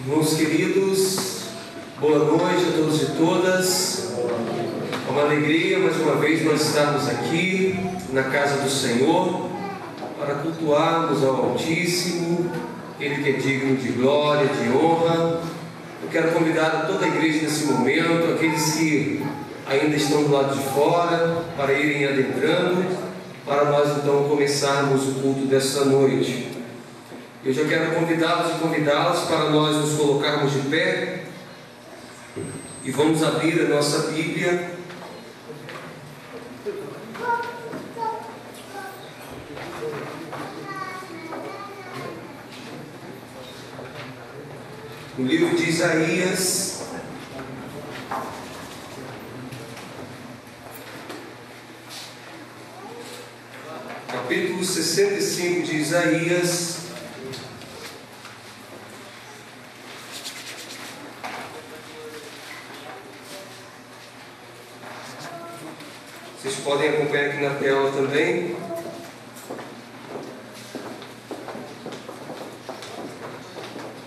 Irmãos queridos, boa noite a todos e todas. É uma alegria mais uma vez nós estarmos aqui na casa do Senhor para cultuarmos ao Altíssimo, Ele que é digno de glória, de honra. Eu quero convidar a toda a igreja nesse momento, aqueles que ainda estão do lado de fora, para irem adentrando, para nós então começarmos o culto desta noite. Eu já quero convidá-los e convidá-las para nós nos colocarmos de pé e vamos abrir a nossa Bíblia no livro de Isaías, capítulo 65 de Isaías. Vocês podem acompanhar aqui na tela também.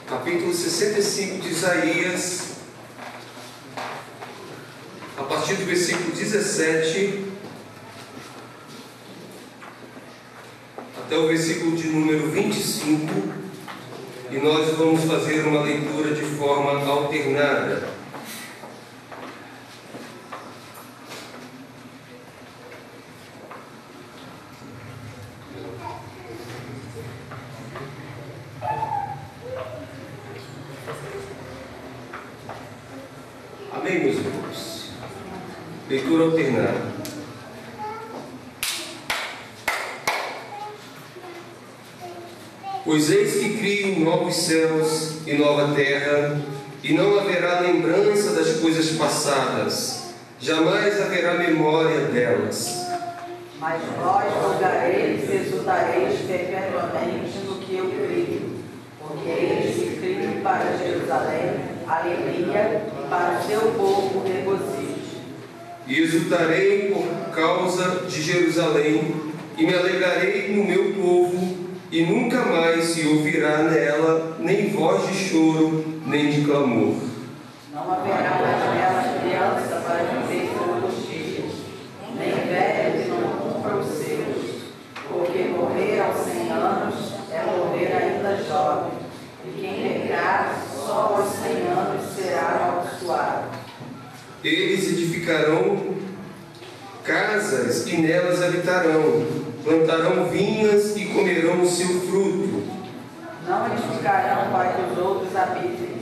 Capítulo 65 de Isaías, a partir do versículo 17 até o versículo de número 25, e nós vamos fazer uma leitura de forma alternada. Amém, meus irmãos? Leitura alternada. Pois eis que crio novos céus e nova terra, e não haverá lembrança das coisas passadas, jamais haverá memória delas. Mas vós julgareis e exultareis perpetuamente no que eu creio, porque eis que crio para Jerusalém alegria, e para o seu povo regozijo. E exultarei por causa de Jerusalém, e me alegrarei no meu povo, e nunca mais se ouvirá nela nem voz de choro, nem de clamor. Não haverá mais nela criança para viver todos os dias, nem velho que não cumpra os seus, porque morrer aos 100 anos é morrer ainda jovem, e quem pecar só aos 100 anos será amaldiçoado. Eles edificarão casas e nelas habitarão, plantarão vinhas e comerão o seu fruto. Não edificarão para que os outros habitem,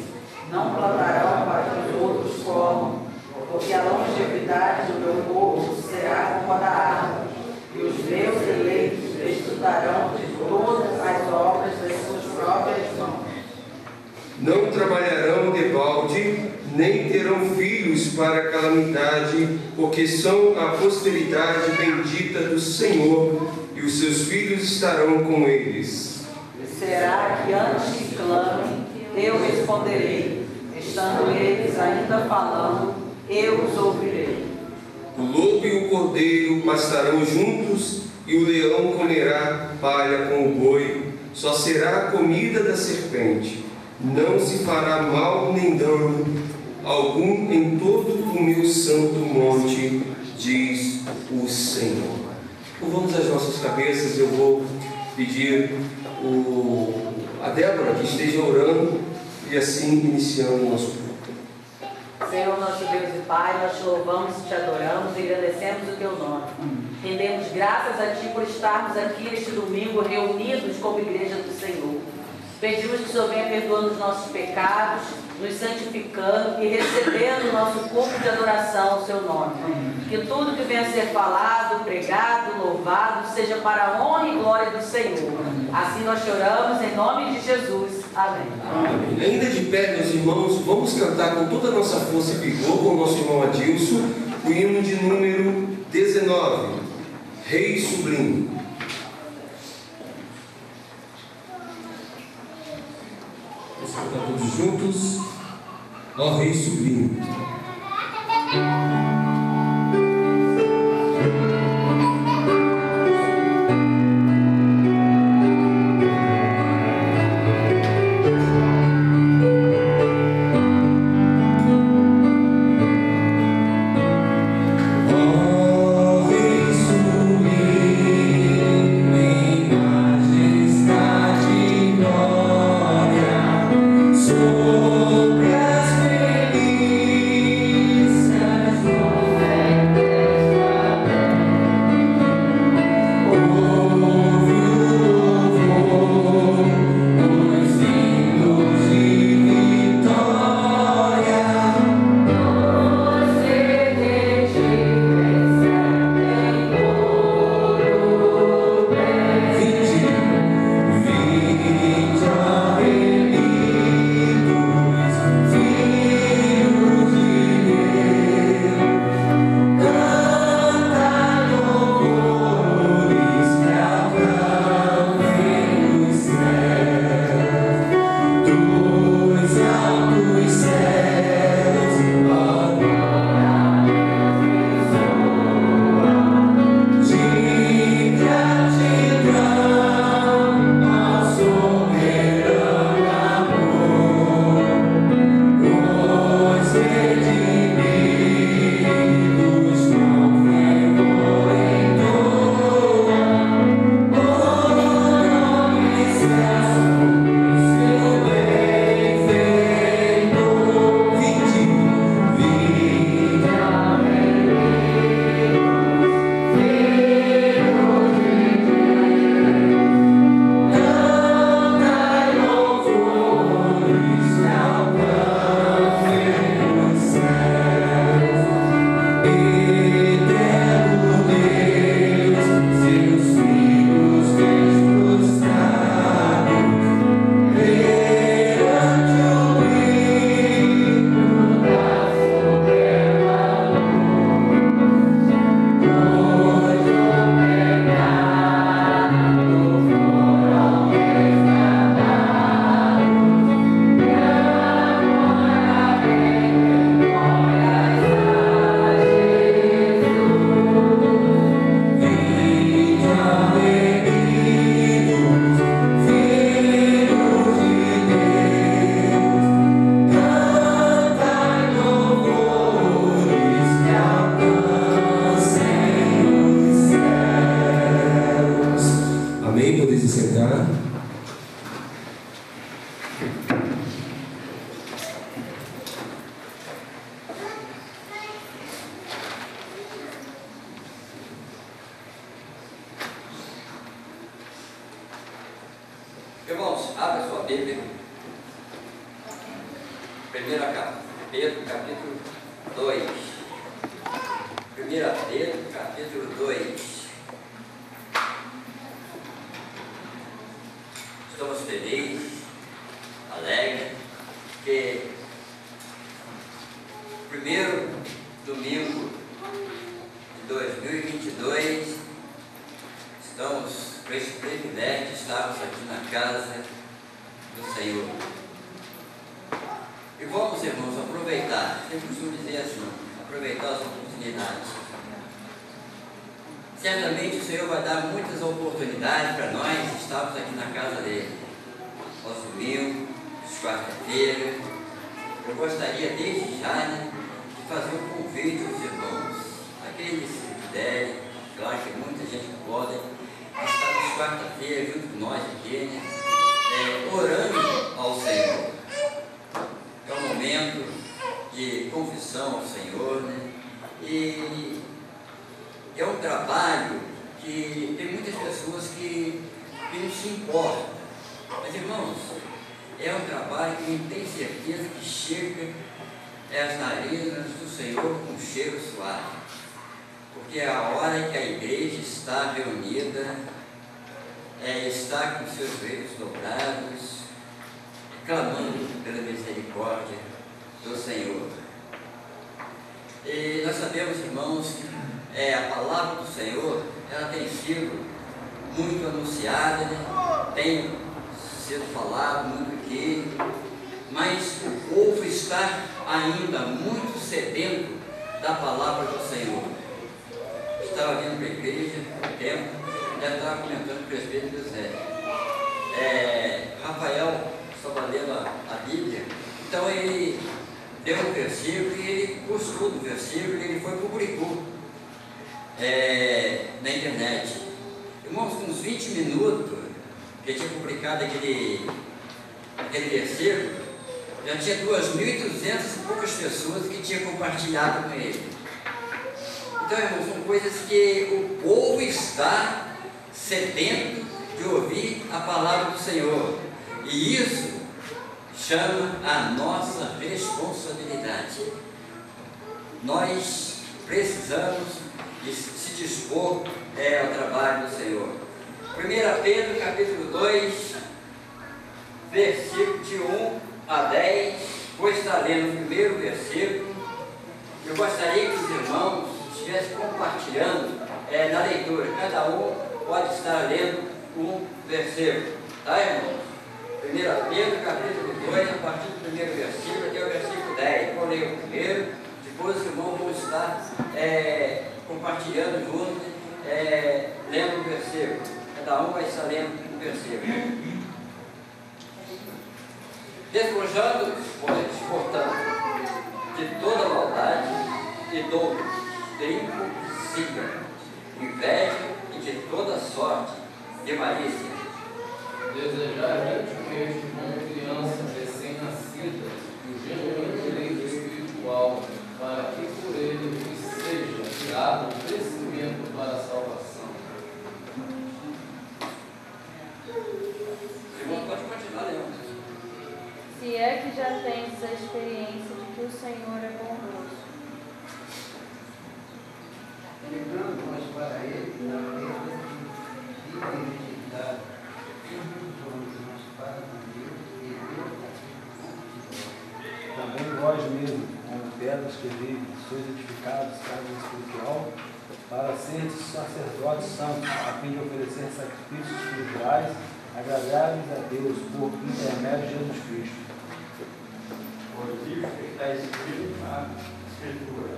não plantarão para que os outros comam, porque a longevidade do meu povo será como a da árvore, e os meus eleitos desfrutarão de todas as obras das suas próprias mãos. Não trabalharão debalde, nem terão filhos para a calamidade, porque são a posteridade bendita do Senhor, e os seus filhos estarão com eles. E será que antes que clamem, eu responderei, estando eles ainda falando, eu os ouvirei. O lobo e o cordeiro pastarão juntos, e o leão comerá palha com o boi, só será a comida da serpente. Não se fará mal nem dano algum em todo o meu santo monte, diz o Senhor. Curvamos as nossas cabeças, eu vou pedir a Débora que esteja orando e assim iniciando o nosso culto. Senhor, nosso Deus e Pai, nós te louvamos, te adoramos e agradecemos o teu nome. Rendemos graças a Ti por estarmos aqui este domingo reunidos como igreja do Senhor. Pedimos que o Senhor venha perdoando os nossos pecados, nos santificando e recebendo o nosso culto de adoração ao Seu nome. Que tudo que venha a ser falado, pregado, louvado, seja para a honra e glória do Senhor. Assim nós choramos em nome de Jesus. Amém. Amém. Ainda de pé, meus irmãos, vamos cantar com toda a nossa força e vigor com o nosso irmão Adilson, o hino de número 19, Rei Sublime. Vamos cantar todos juntos, ó Rei Sublime. Sobre as delícias Bíblia. 1 Pedro, capítulo 2. 1 Pedro, capítulo 2. Estamos felizes, alegres, que primeiro domingo de 2022, estamos com esse privilégio de estarmos aqui na casa do Senhor. E vamos, irmãos, aproveitar, sempre costumo dizer assim, aproveitar as oportunidades. Certamente o Senhor vai dar muitas oportunidades para nós estarmos aqui na casa dele. Aos domingos, às quarta-feira. Eu gostaria desde já, né, de fazer um convite aos irmãos, aqueles que puderem, claro que muita gente pode, estar nas quarta-feira junto com nós aqui, né, orando ao Senhor. É um momento de confissão ao Senhor, né, e é um trabalho que tem muitas pessoas que não se importam. Mas, irmãos, é um trabalho que tem certeza que chega às narinas do Senhor com um cheiro suave. Porque é a hora que a igreja está reunida, está com seus joelhos dobrados, clamando pela misericórdia do Senhor. E nós sabemos, irmãos, que a palavra do Senhor, ela tem sido muito anunciada, né? Tem sido falado muito aqui, mas o povo está ainda muito sedento da palavra do Senhor. Estava vindo para a igreja há um tempo, já estava comentando com o presbítero José. Rafael estava lendo a Bíblia, então ele deu um versículo e ele gostou do versículo e ele foi e publicou na internet. Irmãos, com uns 20 minutos que tinha publicado aquele versículo, já tinha 2.200 e poucas pessoas que tinham compartilhado com ele. Então, irmãos, são coisas que o povo está sedento de ouvir a palavra do Senhor. E isso chama a nossa responsabilidade. Nós precisamos se dispor ao trabalho do Senhor. 1 Pedro, capítulo 2, versículo de 1 a 10, vou estar lendo o primeiro versículo. Eu gostaria que os irmãos estivessem compartilhando na leitura. Cada um pode estar lendo um versículo. Tá, irmãos? 1 Pedro, capítulo 2, a partir do primeiro versículo até o versículo 10. Vou ler o primeiro, depois os irmãos vão estar compartilhando juntos, lendo o versículo. Cada um vai estar lendo um versículo. Despojando-nos, portanto, de toda maldade e dolo, trinco, siga, inveja e de toda sorte de malícia. Desejar gentilmente como criança recém-nascida e o genuíno leite espiritual, para que por ele vos seja dado um crescimento para a salvação. Irmão, pode continuar lendo. Se é que já tens a experiência de que o Senhor é bondoso. Lembrando nós para ele, na vida de identidade, nós para Deus e Deus Também vós mesmos, como pedras que vivem, sois edificados, casa espiritual, para seres sacerdotes santos, a fim de oferecer sacrifícios espirituais agradáveis a Deus por intermédio de Jesus Cristo. Pois isso que está escrito na Escritura: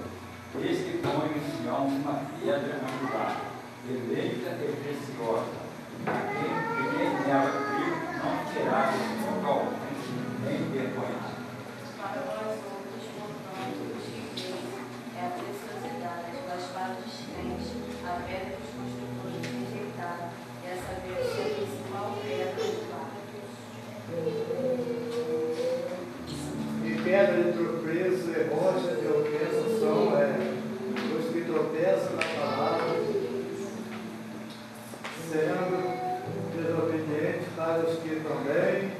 eis que põe em Sião uma pedra angular, eleita e preciosa, quem nela crer não terá totalmente nem vergonha. Para nós outros, portanto, é a preciosidade, mas para os crentes, a pedra que os construtores rejeitaram, e a saber a sua principal pedra angular. E pedra de tropeço e rocha de ofensa são os que tropeçam na palavra, sendo desobedientes para os que também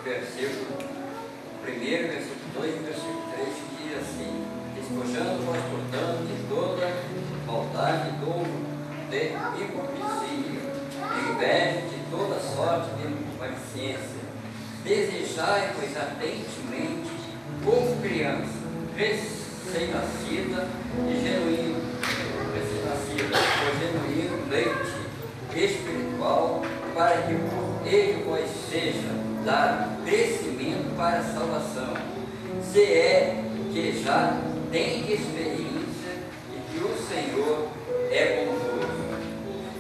versículo 1, versículo 2 e versículo 3, que diz assim: despojando-vos, portanto, de toda maldade, dolo, de hipocrisia, inveja, de toda sorte de maledicência. Desejai-vos ardentemente, como criança, recém-nascida e genuíno, leite espiritual, para que por ele vos seja dado crescimento para a salvação, se é que já tem experiência de que o Senhor é bondoso.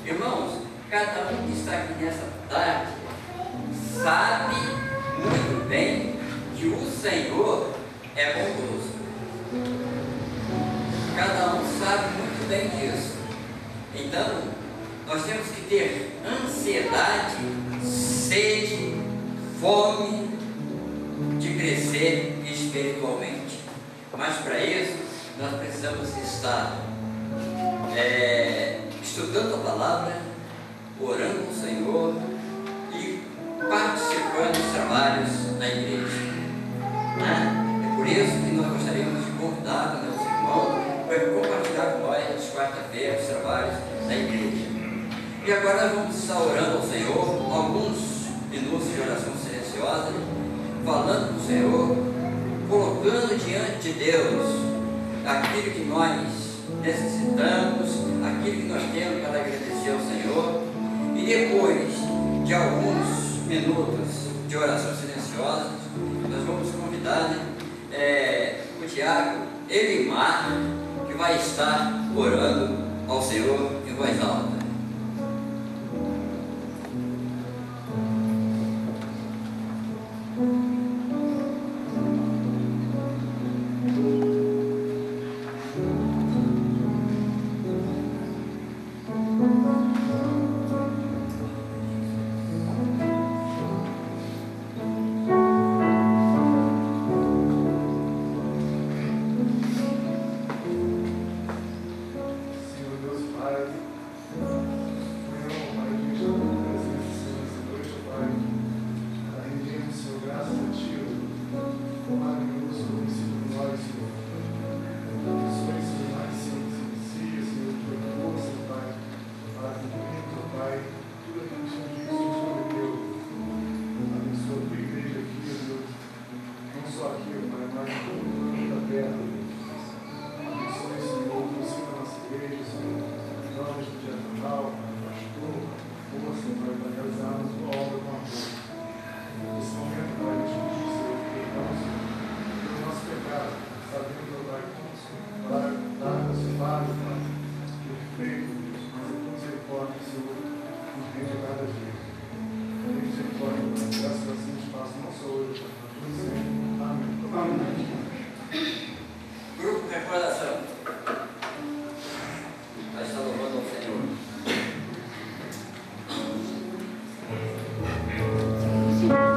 Irmãos, cada um que está aqui nessa tarde sabe muito bem que o Senhor é bondoso. Cada um sabe muito bem disso. Então, nós temos que ter ansiedade, sede, fome de crescer espiritualmente. Mas para isso, nós precisamos estar estudando a palavra, orando com o Senhor e participando dos trabalhos da igreja. É por isso que nós gostaríamos de convidar os irmãos para compartilhar com nós às quarta-feiras os trabalhos da igreja. E agora nós vamos estar orando ao Senhor alguns minutos de oração silenciosa, falando com o Senhor, colocando diante de Deus aquilo que nós necessitamos, aquilo que nós temos para agradecer ao Senhor. E depois de alguns minutos de oração silenciosa, nós vamos convidar o diácono Elimar, que vai estar orando ao Senhor em voz alta. Grupo Recordação. Vai estar louvando ao Senhor. Senhor.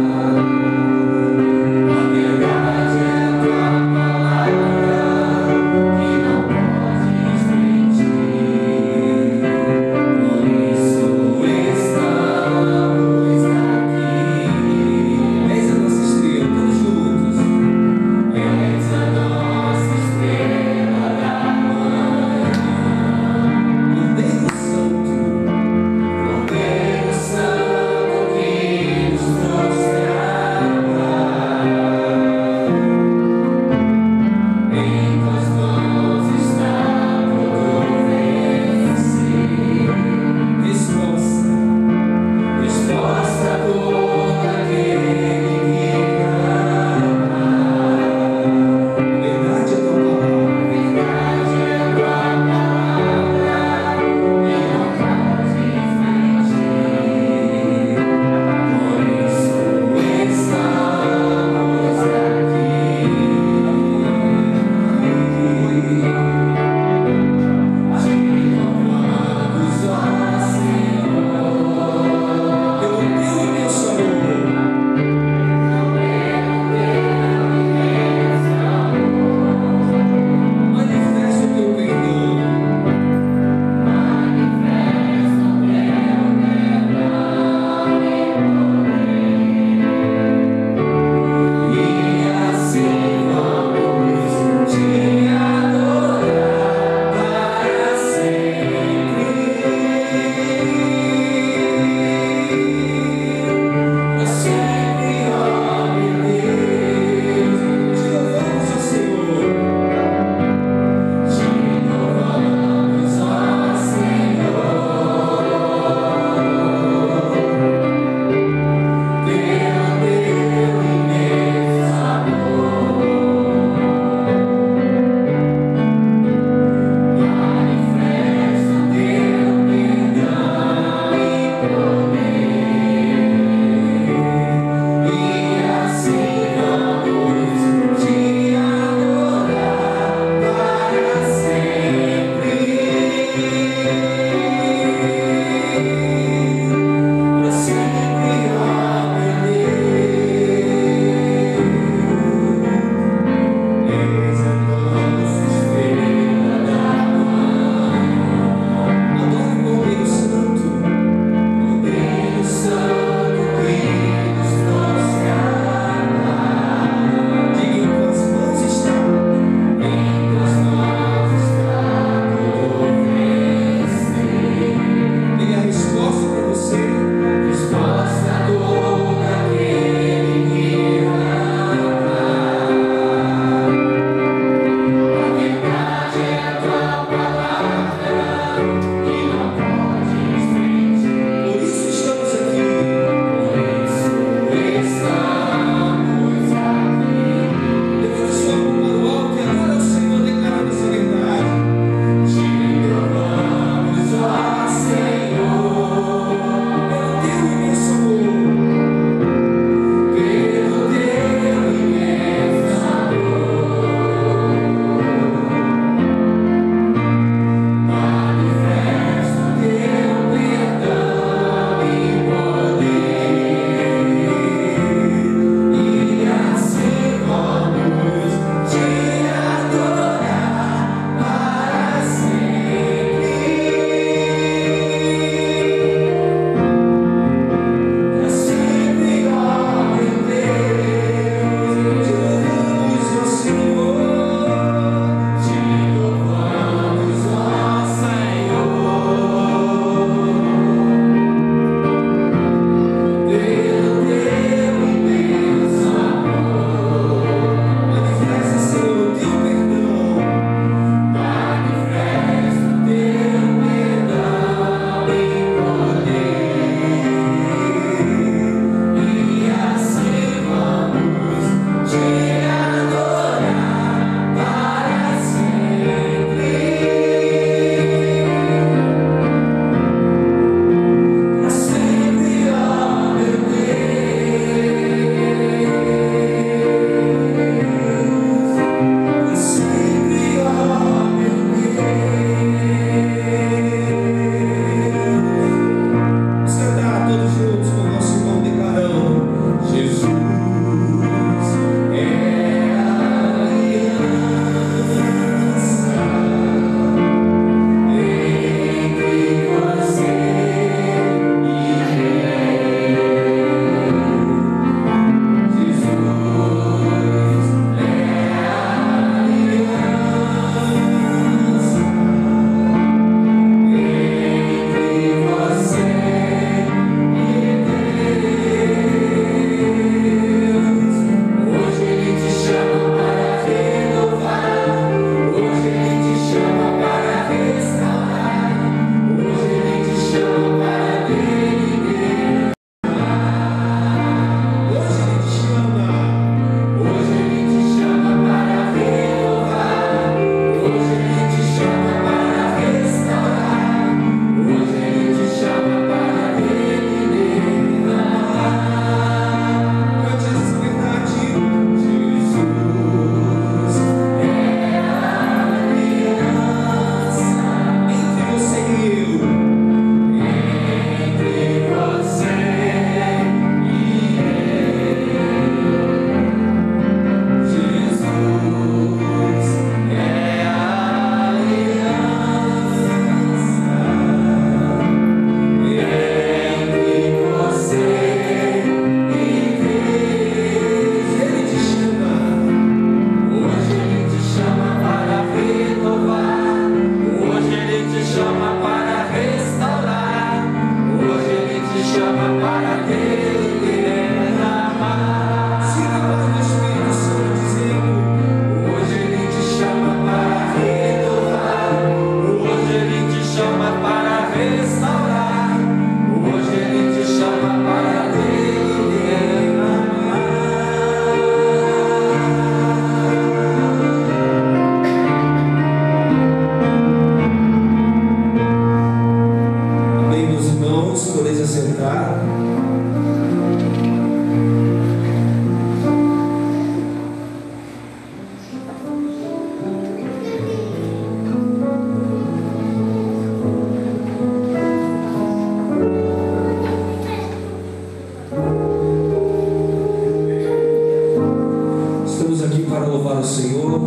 ao Senhor,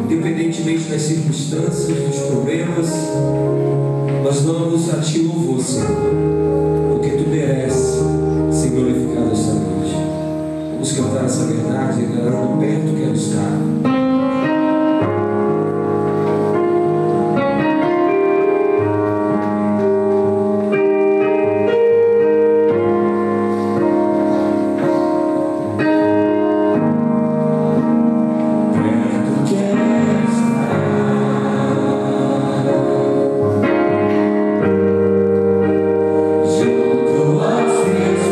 independentemente das circunstâncias, dos problemas, nós damos a Ti louvor, Senhor, porque Tu mereces ser glorificado esta noite. Vamos cantar essa verdade, declarando: perto quero estar. Junto aos teus pés.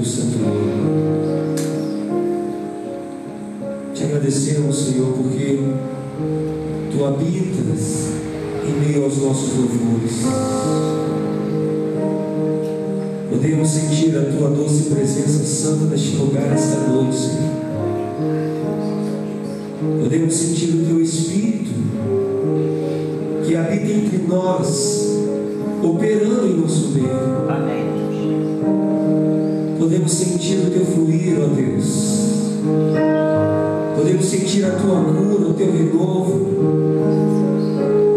santo nome. Te agradecemos, Senhor, porque Tu habitas em meio aos nossos louvores. Podemos sentir a Tua doce presença santa neste lugar esta noite, Senhor. Podemos sentir o Teu Espírito que habita entre nós, operando em nosso meio. Amém. Podemos sentir o Teu fluir, ó Deus. Podemos sentir a Tua cura, o Teu renovo.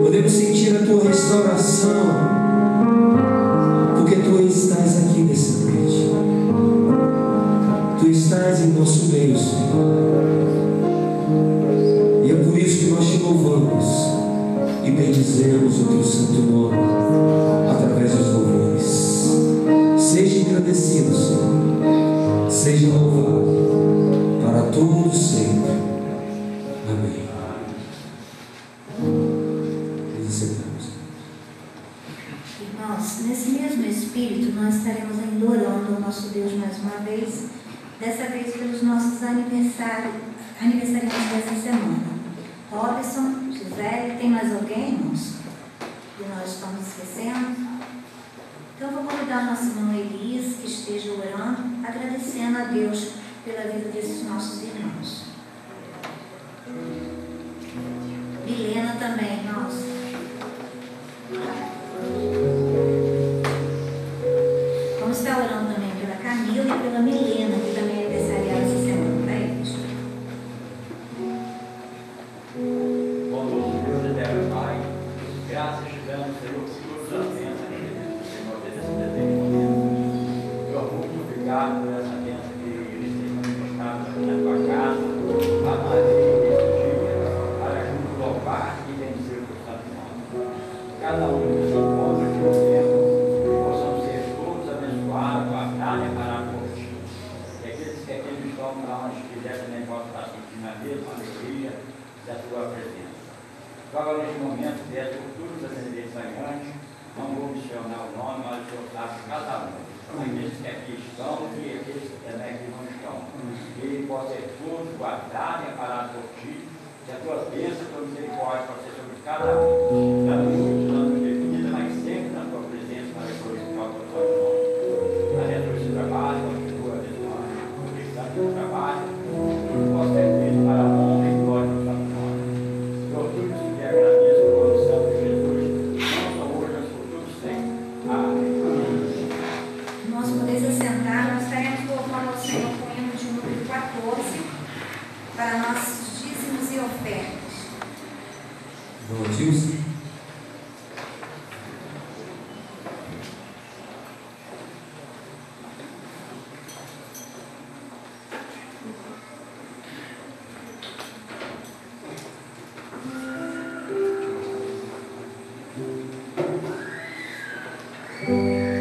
Podemos sentir a Tua restauração, porque Tu estás aqui nessa noite. Tu estás em nosso meio, Senhor. E é por isso que nós Te louvamos e bendizemos o Teu santo nome através dos louvores. Seja engrandecido, Senhor. Seja louvado para todos sempre. Amém. Nos sentamos. Irmãos, nesse mesmo espírito, nós estaremos ainda orando ao nosso Deus mais uma vez, dessa vez pelos nossos aniversariantes dessa semana. Robson, Gisele, tem mais alguém, irmãos? Que nós estamos esquecendo? Então eu vou convidar a nossa irmã Elis, que esteja orando, agradecendo a Deus pela vida desses nossos irmãos. Milena também, irmãos. Vamos estar orando também pela Camila e pela Milena, que também é aniversariada essa semana, para eles. Bondoso Deus eterno Pai, graças te damos, Senhor, por todas as bênçãos que Senhor desse momento. Eu vou muito obrigado por essa bênção que eles têm manifestado aqui na tua casa, a Maria neste dia, para juntos louvar e bendizer o teu santo nome. Cada um dos encontros que eu tenho, que possam ser todos abençoados, guardados e parados por ti. E aqueles que aqui estão para onde quiser também possam estar sentindo a mesma alegria da tua presença. Agora, neste momento, peço por todos os aniversariantes, não vou mencionar o nome, mas o Senhor sabe cada um. Aqueles que aqui estão e aqueles que também aqui não estão. Que Ele possa ser todos guardado e amparado por ti, que a tua bênção, a tua misericórdia possa ser sobre cada um. Dando muitos anos de vida, mas sempre na tua presença, para glorificar o teu santo nome. Abençoa esse trabalho, continua abençoando o restante do trabalho, tudo possa ser feito para a honra e glória do santo nome. Senhor, tudo isso que agradeço por o santo de Jesus, não só hoje, mas por tudo sempre. Amém. Nós podemos assentar, nós estaremos louvando ao Senhor com o hino de número 14 para nossos dízimos e ofertas. Irmão Dilson. Música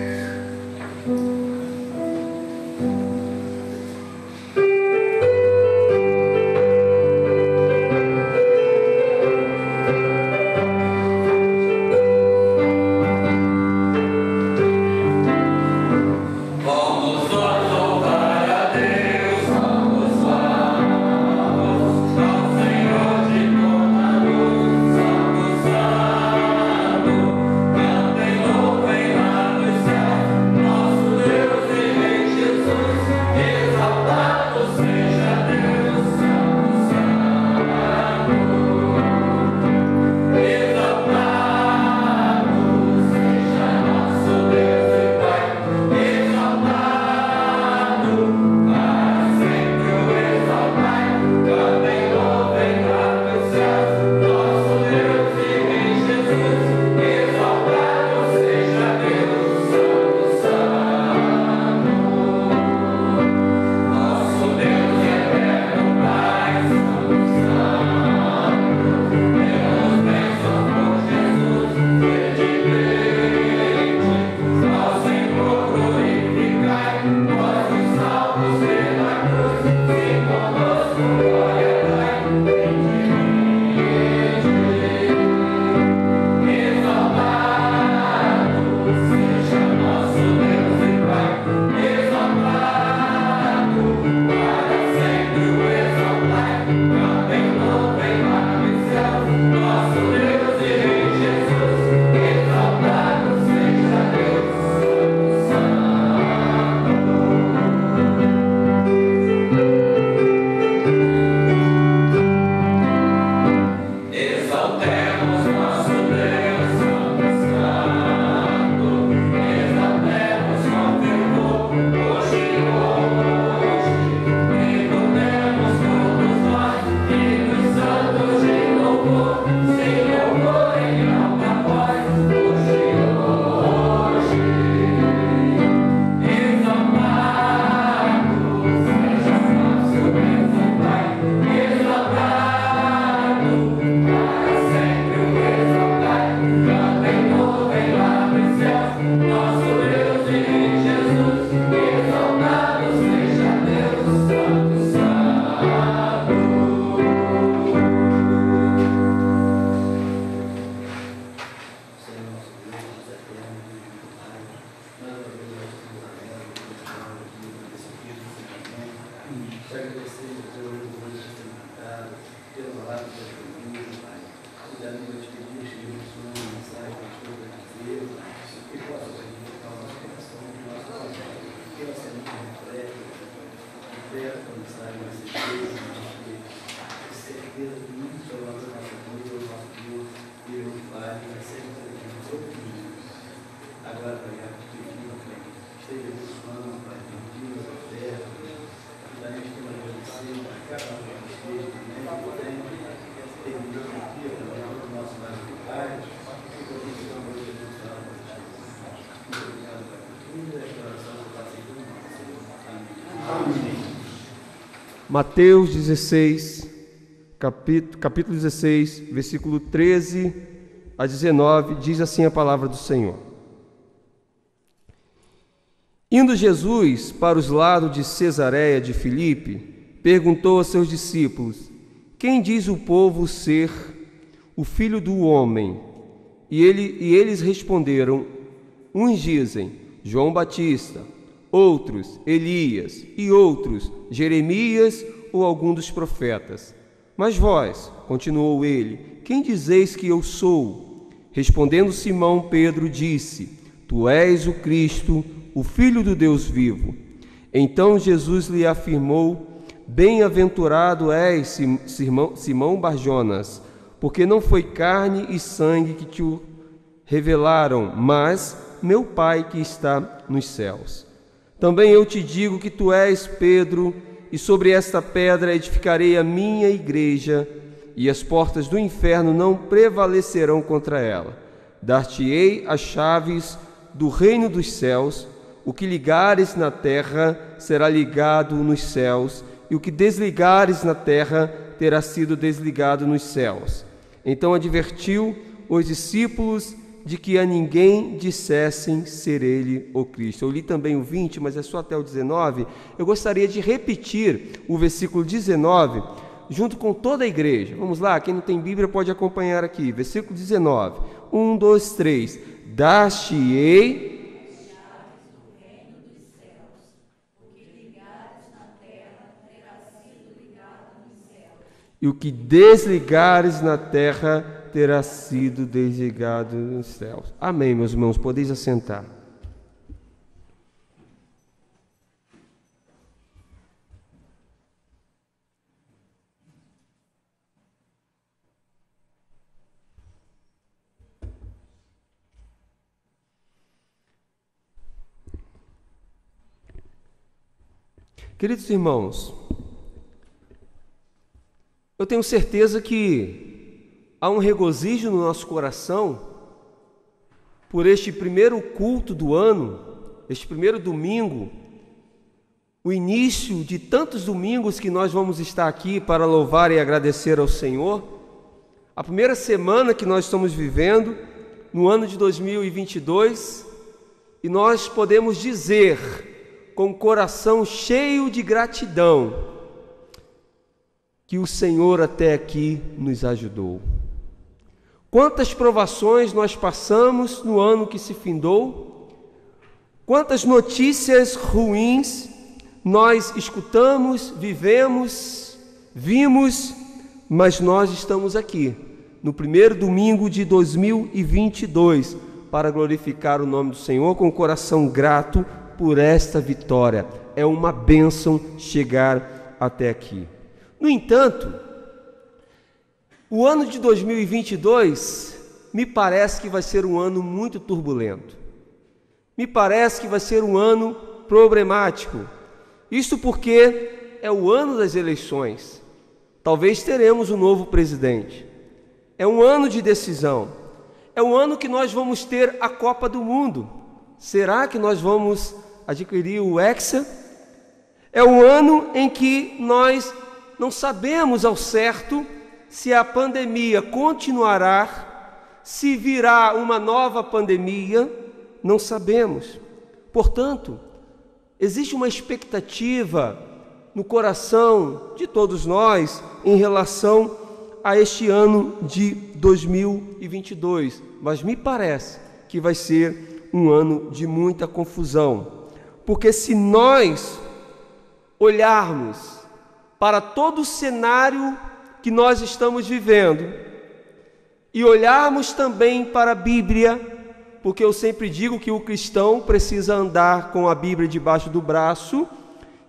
te agradecemos pelo orgulho que tem dado, pela palavra que tem ouvido, Pai. Cuidado com os pedidos que eu sou, a mensagem que eu estou a dizer, que possa dignificar o nosso coração, o nosso coração, que ela seja muito completa, completa a mensagem, a certeza, a certeza de muito ao longo da nossa vida, o nosso Deus, Deus, Pai, vai ser o seu filho. Agora, Pai, esteja abençoando, Pai, Deus, a terra, que a gente tem uma agradecer, Pai, cada um que esteja, que terminando aqui, trabalhando no nosso lar de Pai, que podemos ter uma noite abençoada para Jesus. Muito obrigado, Pai, por tudo, e a oração que está sendo nossa. Amém. Mateus 16, capítulo 16, versículo 13 a 19, diz assim a palavra do Senhor. Indo Jesus para os lados de Cesareia de Filipe, perguntou a seus discípulos: quem diz o povo ser o Filho do Homem? E eles responderam: uns dizem João Batista, outros Elias, e outros Jeremias ou algum dos profetas. Mas vós, continuou ele, quem dizeis que eu sou? Respondendo Simão Pedro disse: tu és o Cristo, o Filho do Deus vivo. Então Jesus lhe afirmou: bem-aventurado és, Simão Barjonas, porque não foi carne e sangue que te o revelaram, mas meu Pai que está nos céus. Também eu te digo que tu és Pedro, e sobre esta pedra edificarei a minha igreja, e as portas do inferno não prevalecerão contra ela. Dar-te-ei as chaves do reino dos céus. O que ligares na terra será ligado nos céus, e o que desligares na terra terá sido desligado nos céus. Então advertiu os discípulos de que a ninguém dissessem ser ele o Cristo. Eu li também o 20, mas é só até o 19. Eu gostaria de repetir o versículo 19 junto com toda a igreja. Vamos lá, quem não tem Bíblia pode acompanhar aqui. Versículo 19. 1, 2, 3. Dar-te-ei e o que desligares na terra terá sido desligado nos céus. Amém, meus irmãos, podeis assentar. Queridos irmãos, eu tenho certeza que há um regozijo no nosso coração por este primeiro culto do ano, este primeiro domingo, o início de tantos domingos que nós vamos estar aqui para louvar e agradecer ao Senhor, a primeira semana que nós estamos vivendo no ano de 2022, e nós podemos dizer com o coração cheio de gratidão que o Senhor até aqui nos ajudou. Quantas provações nós passamos no ano que se findou, quantas notícias ruins nós escutamos, vivemos, vimos, mas nós estamos aqui, no primeiro domingo de 2022, para glorificar o nome do Senhor com o coração grato por esta vitória. É uma bênção chegar até aqui. No entanto, o ano de 2022 me parece que vai ser um ano muito turbulento. Me parece que vai ser um ano problemático. Isto porque é o ano das eleições. Talvez teremos um novo presidente. É um ano de decisão. É um ano que nós vamos ter a Copa do Mundo. Será que nós vamos adquirir o Hexa? É um ano em que nós não sabemos ao certo se a pandemia continuará, se virá uma nova pandemia, não sabemos. Portanto, existe uma expectativa no coração de todos nós em relação a este ano de 2022, mas me parece que vai ser um ano de muita confusão, porque se nós olharmos para todo o cenário que nós estamos vivendo e olharmos também para a Bíblia, porque eu sempre digo que o cristão precisa andar com a Bíblia debaixo do braço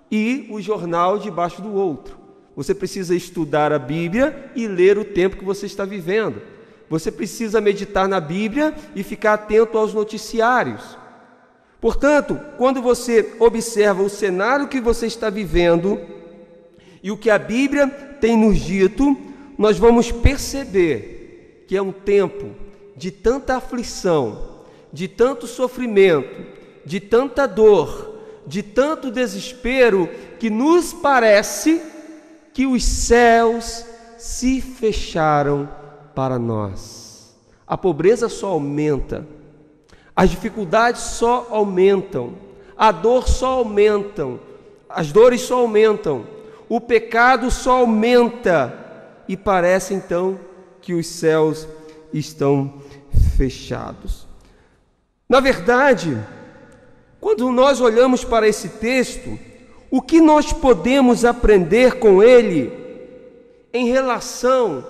e o jornal debaixo do outro. Você precisa estudar a Bíblia e ler o tempo que você está vivendo. Você precisa meditar na Bíblia e ficar atento aos noticiários. Portanto, quando você observa o cenário que você está vivendo e o que a Bíblia tem nos dito, nós vamos perceber que é um tempo de tanta aflição, de tanto sofrimento, de tanta dor, de tanto desespero, que nos parece que os céus se fecharam para nós. A pobreza só aumenta, as dificuldades só aumentam, a dor só aumenta, as dores só aumentam, o pecado só aumenta, e parece então que os céus estão fechados. Na verdade, quando nós olhamos para esse texto, o que nós podemos aprender com ele em relação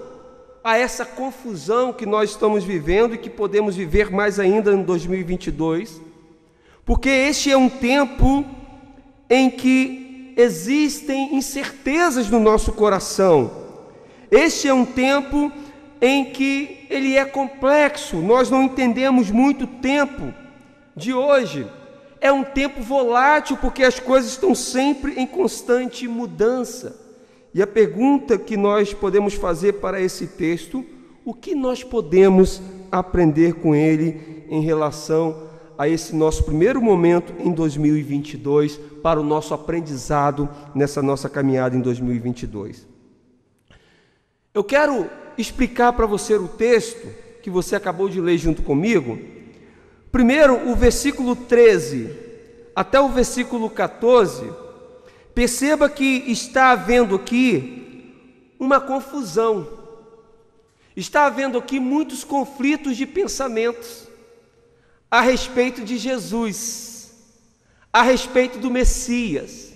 a essa confusão que nós estamos vivendo e que podemos viver mais ainda em 2022? Porque este é um tempo em que existem incertezas no nosso coração. Este é um tempo em que ele é complexo, nós não entendemos muito o tempo de hoje. É um tempo volátil, porque as coisas estão sempre em constante mudança. E a pergunta que nós podemos fazer para esse texto: o que nós podemos aprender com ele em relação a esse nosso primeiro momento em 2022, para o nosso aprendizado nessa nossa caminhada em 2022? Eu quero explicar para você o texto que você acabou de ler junto comigo. Primeiro, o versículo 13 até o versículo 14, perceba que está havendo aqui uma confusão, está havendo aqui muitos conflitos de pensamentos a respeito de Jesus, a respeito do Messias.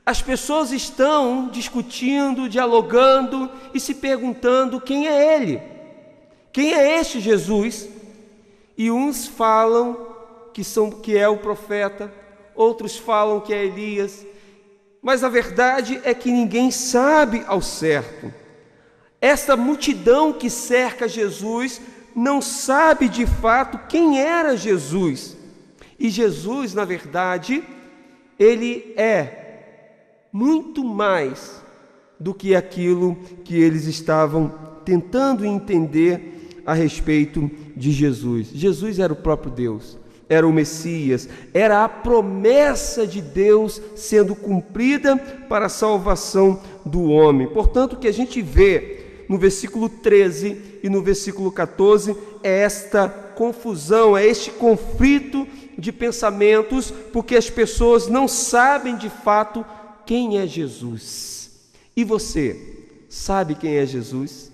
As pessoas estão discutindo, dialogando e se perguntando quem é Ele, quem é este Jesus. E uns falam que é o profeta, outros falam que é Elias, mas a verdade é que ninguém sabe ao certo. Esta multidão que cerca Jesus não sabe de fato quem era Jesus. E Jesus, na verdade, ele é muito mais do que aquilo que eles estavam tentando entender a respeito de Jesus. Jesus era o próprio Deus, era o Messias, era a promessa de Deus sendo cumprida para a salvação do homem. Portanto, o que a gente vê no versículo 13 e no versículo 14 é esta confusão, é este conflito de pensamentos, porque as pessoas não sabem de fato quem é Jesus. E você sabe quem é Jesus?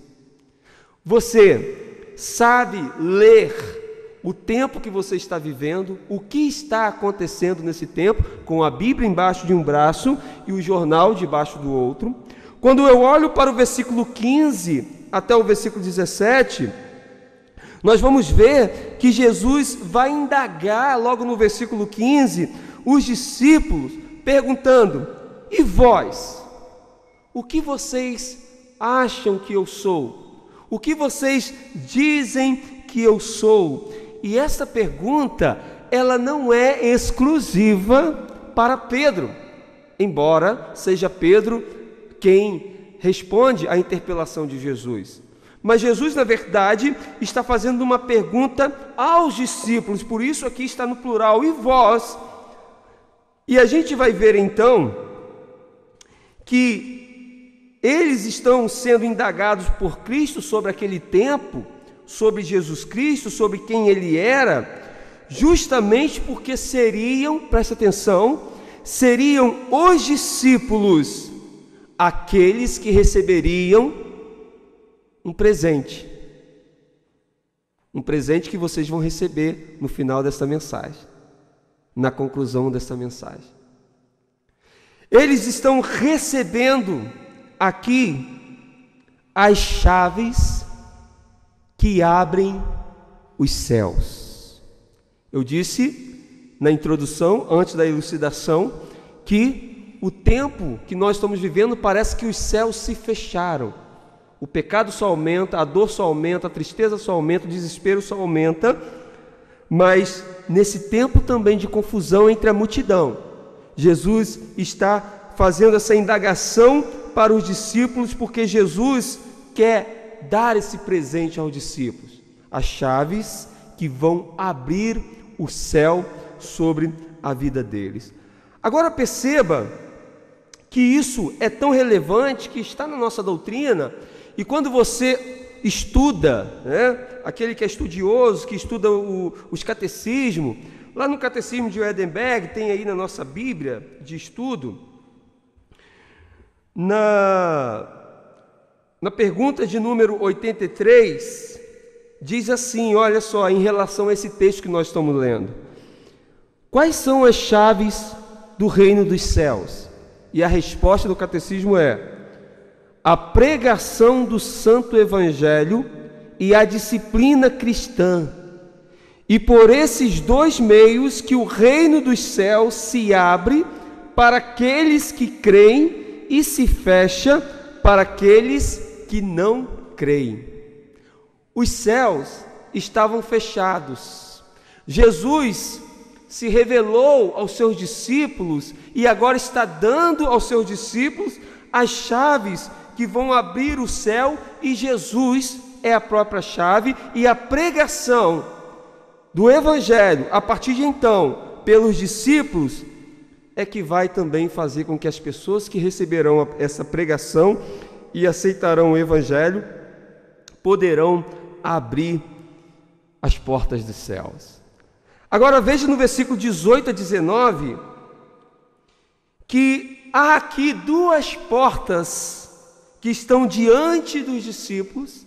Você sabe ler o tempo que você está vivendo, o que está acontecendo nesse tempo, com a Bíblia embaixo de um braço e o jornal debaixo do outro? Quando eu olho para o versículo 15 até o versículo 17, nós vamos ver que Jesus vai indagar logo no versículo 15 os discípulos, perguntando: e vós? O que vocês acham que eu sou? O que vocês dizem que eu sou? E essa pergunta, ela não é exclusiva para Pedro, embora seja Pedro quem responde à interpelação de Jesus. Mas Jesus, na verdade, está fazendo uma pergunta aos discípulos, por isso aqui está no plural, e vós? E a gente vai ver então que eles estão sendo indagados por Cristo sobre aquele tempo, sobre Jesus Cristo, sobre quem Ele era, justamente porque seriam, presta atenção, seriam os discípulos aqueles que receberiam um presente que vocês vão receber no final desta mensagem, na conclusão desta mensagem. Eles estão recebendo aqui as chaves que abrem os céus. Eu disse na introdução, antes da elucidação, que o tempo que nós estamos vivendo parece que os céus se fecharam. O pecado só aumenta, a dor só aumenta, a tristeza só aumenta, o desespero só aumenta, mas nesse tempo também de confusão entre a multidão, Jesus está fazendo essa indagação para os discípulos, porque Jesus quer dar esse presente aos discípulos, as chaves que vão abrir o céu sobre a vida deles. Agora perceba que isso é tão relevante que está na nossa doutrina, e quando você estuda, aquele que é estudioso, que estuda os catecismos, lá no Catecismo de Wittenberg, tem aí na nossa Bíblia de estudo, na pergunta de número 83, diz assim, olha só, em relação a esse texto que nós estamos lendo: quais são as chaves do reino dos céus? E a resposta do catecismo é: a pregação do Santo Evangelho e a disciplina cristã. E por esses dois meios que o reino dos céus se abre para aqueles que creem e se fecha para aqueles que não creem. Os céus estavam fechados. Jesus se revelou aos seus discípulos e agora está dando aos seus discípulos as chaves que vão abrir o céu, e Jesus é a própria chave, e a pregação do Evangelho, a partir de então, pelos discípulos, é que vai também fazer com que as pessoas que receberão essa pregação e aceitarão o Evangelho, poderão abrir as portas dos céus. Agora veja no versículo 18 a 19, que há aqui duas portas que estão diante dos discípulos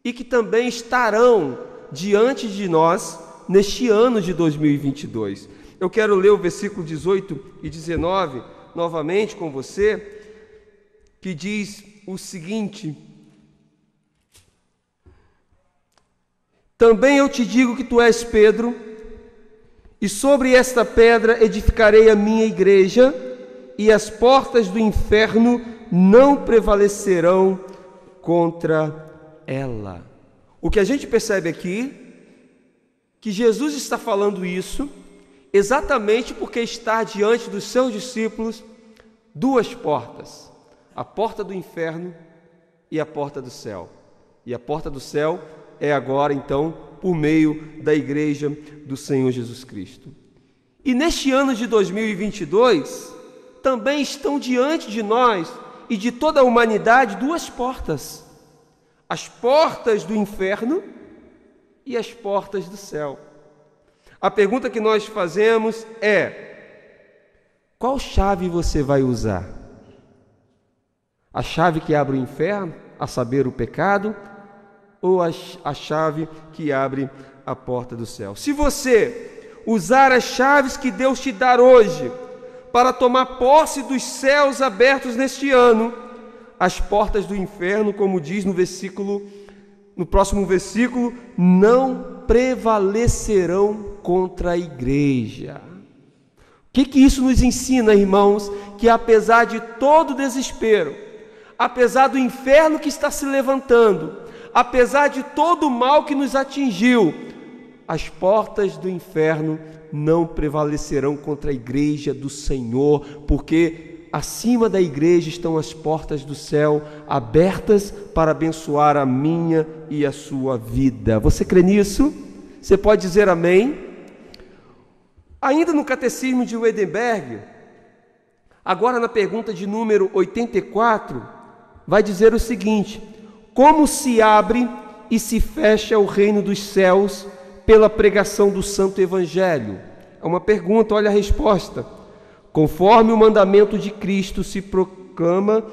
e que também estarão diante de nós neste ano de 2022. Eu quero ler o versículo 18 e 19 novamente com você, que diz o seguinte: também eu te digo que tu és Pedro, e sobre esta pedra edificarei a minha igreja, e as portas do inferno não prevalecerão contra ela. O que a gente percebe aqui, que Jesus está falando isso exatamente porque está diante dos seus discípulos duas portas: a porta do inferno e a porta do céu. E a porta do céu é agora, então, por meio da igreja do Senhor Jesus Cristo. E neste ano de 2022, também estão diante de nós e de toda a humanidade duas portas: as portas do inferno e as portas do céu. A pergunta que nós fazemos é: qual chave você vai usar? A chave que abre o inferno, a saber, o pecado, ou a chave que abre a porta do céu? Se você usar as chaves que Deus te dá hoje para tomar posse dos céus abertos neste ano, as portas do inferno, como diz no próximo versículo, não prevalecerão contra a igreja. O que isso nos ensina, irmãos? Que apesar de todo o desespero, apesar do inferno que está se levantando, apesar de todo o mal que nos atingiu, as portas do inferno não prevalecerão contra a igreja do Senhor, porque acima da igreja estão as portas do céu abertas para abençoar a minha e a sua vida. Você crê nisso? Você pode dizer amém? Ainda no Catecismo de Wittenberg, agora na pergunta de número 84, vai dizer o seguinte: como se abre e se fecha o reino dos céus pela pregação do Santo Evangelho? É uma pergunta, olha a resposta. Conforme o mandamento de Cristo se proclama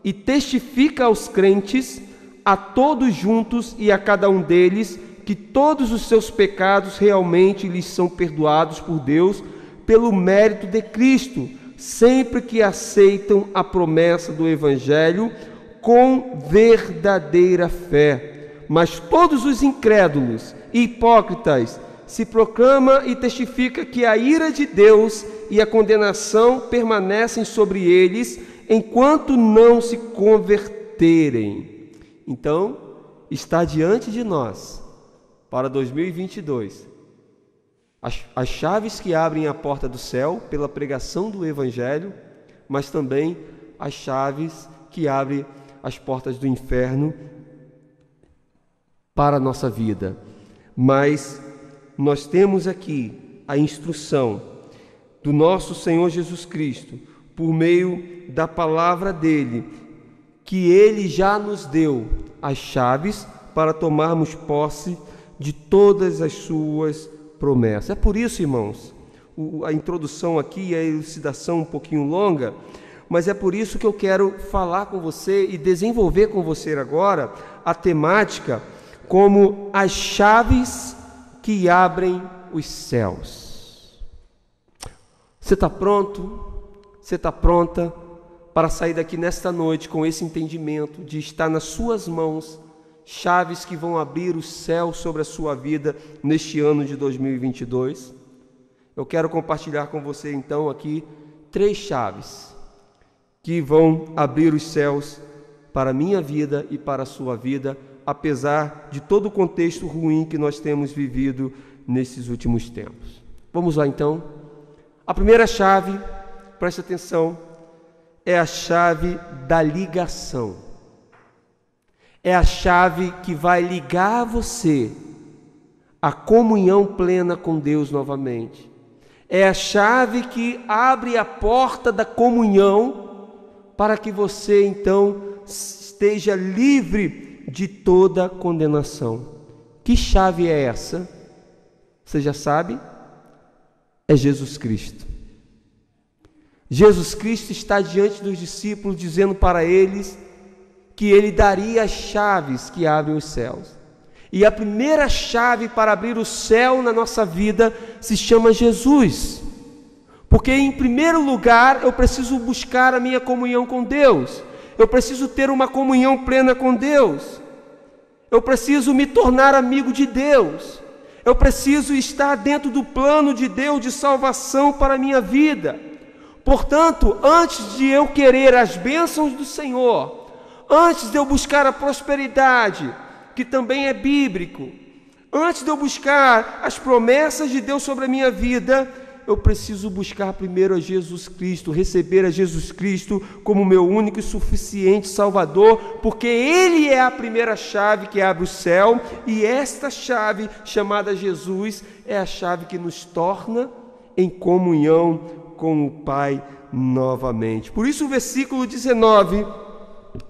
e testifica aos crentes, a todos juntos e a cada um deles, que todos os seus pecados realmente lhes são perdoados por Deus, pelo mérito de Cristo, sempre que aceitam a promessa do Evangelho com verdadeira fé. Mas todos os incrédulos e hipócritas se proclama e testifica que a ira de Deus e a condenação permanecem sobre eles enquanto não se converterem. Então, está diante de nós, para 2022, as chaves que abrem a porta do céu pela pregação do Evangelho, mas também as chaves que abrem as portas do inferno para a nossa vida. Mas nós temos aqui a instrução do nosso Senhor Jesus Cristo, por meio da palavra dele, que ele já nos deu as chaves para tomarmos posse de todas as suas promessas. É por isso, irmãos, a introdução aqui, a elucidação um pouquinho longa, mas é por isso que eu quero falar com você e desenvolver com você agora a temática como as chaves que abrem os céus. Você está pronto? Você está pronta para sair daqui nesta noite com esse entendimento de estar nas suas mãos chaves que vão abrir o céu sobre a sua vida neste ano de 2022? Eu quero compartilhar com você então aqui 3 chaves que vão abrir os céus para a minha vida e para a sua vida, apesar de todo o contexto ruim que nós temos vivido nesses últimos tempos. Vamos lá então. A primeira chave, preste atenção, é a chave da ligação. É a chave que vai ligar você à comunhão plena com Deus novamente. É a chave que abre a porta da comunhão para que você então esteja livre de toda condenação. Que chave é essa? Você já sabe? É Jesus Cristo. Jesus Cristo está diante dos discípulos dizendo para eles que ele daria as chaves que abrem os céus. E a primeira chave para abrir o céu na nossa vida se chama Jesus. Porque em primeiro lugar eu preciso buscar a minha comunhão com Deus. Eu preciso ter uma comunhão plena com Deus. Eu preciso me tornar amigo de Deus. Eu preciso estar dentro do plano de Deus de salvação para a minha vida. Portanto, antes de eu querer as bênçãos do Senhor, antes de eu buscar a prosperidade, que também é bíblico, antes de eu buscar as promessas de Deus sobre a minha vida, eu preciso buscar primeiro a Jesus Cristo, receber a Jesus Cristo como meu único e suficiente Salvador, porque Ele é a primeira chave que abre o céu, e esta chave, chamada Jesus, é a chave que nos torna em comunhão com o Pai novamente. Por isso o versículo 19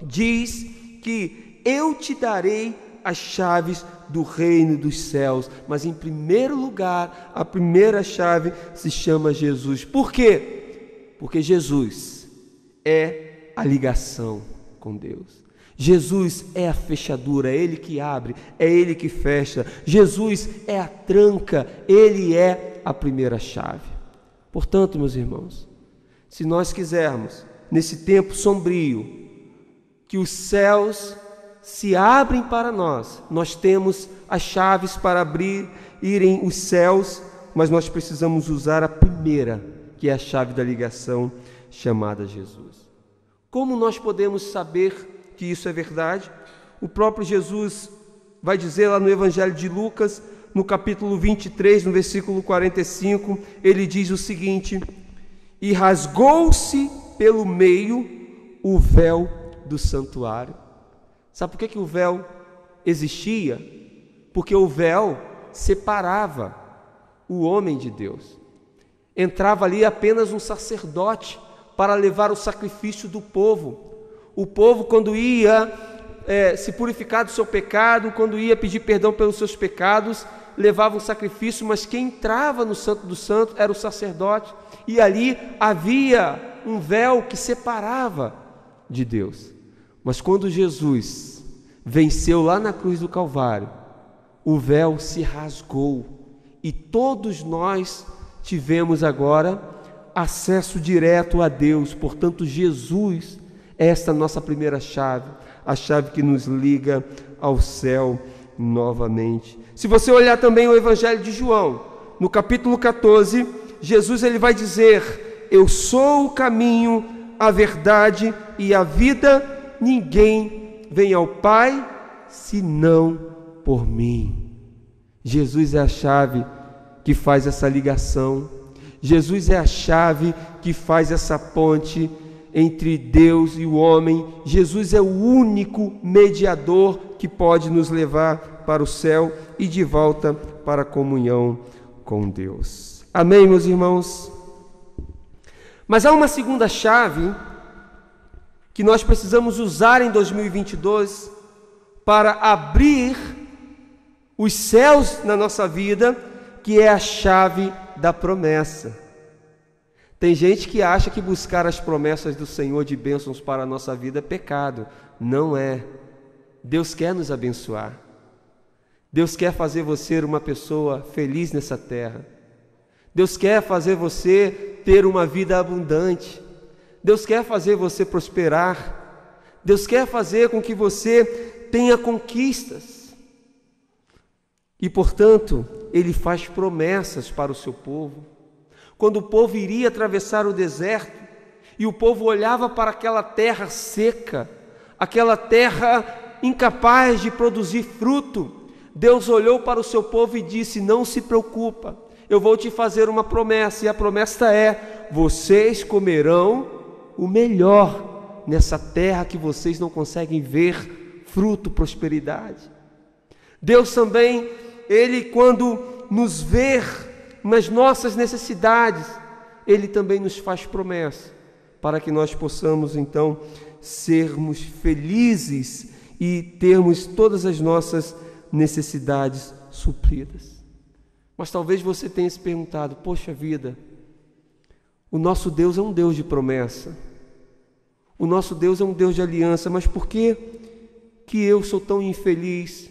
diz que eu te darei as chaves do reino dos céus, mas em primeiro lugar, a primeira chave se chama Jesus. Por quê? Porque Jesus é a ligação com Deus. Jesus é a fechadura, é Ele que abre, é Ele que fecha. Jesus é a tranca, Ele é a primeira chave. Portanto, meus irmãos, se nós quisermos, nesse tempo sombrio, que os céus se abrem para nós, nós temos as chaves para abrirem os céus, mas nós precisamos usar a primeira, que é a chave da ligação, chamada Jesus. Como nós podemos saber que isso é verdade? O próprio Jesus vai dizer lá no Evangelho de Lucas, no capítulo 23, no versículo 45, ele diz o seguinte: e rasgou-se pelo meio o véu do santuário. Sabe por que o véu existia? Porque o véu separava o homem de Deus. Entrava ali apenas um sacerdote para levar o sacrifício do povo. O povo, quando ia se purificar do seu pecado, quando ia pedir perdão pelos seus pecados, levava um sacrifício, mas quem entrava no Santo dos Santos era o sacerdote, e ali havia um véu que separava de Deus. Mas quando Jesus venceu lá na cruz do Calvário, o véu se rasgou, e todos nós tivemos agora acesso direto a Deus. Portanto, Jesus é esta nossa primeira chave, a chave que nos liga ao céu novamente. Se você olhar também o Evangelho de João, no capítulo 14, Jesus ele vai dizer: eu sou o caminho, a verdade e a vida, ninguém vem ao Pai senão por mim. Jesus é a chave que faz essa ligação. Jesus é a chave que faz essa ponte entre Deus e o homem. Jesus é o único mediador que pode nos levar para o céu e de volta para a comunhão com Deus. Amém, meus irmãos? Mas há uma segunda chave que nós precisamos usar em 2022 para abrir os céus na nossa vida, que é a chave da promessa. Tem gente que acha que buscar as promessas do Senhor de bênçãos para a nossa vida é pecado. Não é. Deus quer nos abençoar. Deus quer fazer você uma pessoa feliz nessa terra. Deus quer fazer você ter uma vida abundante. Deus quer fazer você prosperar. Deus quer fazer com que você tenha conquistas. E, portanto, Ele faz promessas para o seu povo. Quando o povo iria atravessar o deserto, e o povo olhava para aquela terra seca, aquela terra incapaz de produzir fruto, Deus olhou para o seu povo e disse: não se preocupa, eu vou te fazer uma promessa, e a promessa é: vocês comerão o melhor nessa terra que vocês não conseguem ver fruto, prosperidade. Deus também, Ele quando nos vê nas nossas necessidades, Ele também nos faz promessa, para que nós possamos então sermos felizes e termos todas as nossas necessidades supridas. Mas talvez você tenha se perguntado: poxa vida, o nosso Deus é um Deus de promessa, o nosso Deus é um Deus de aliança, mas por que eu sou tão infeliz?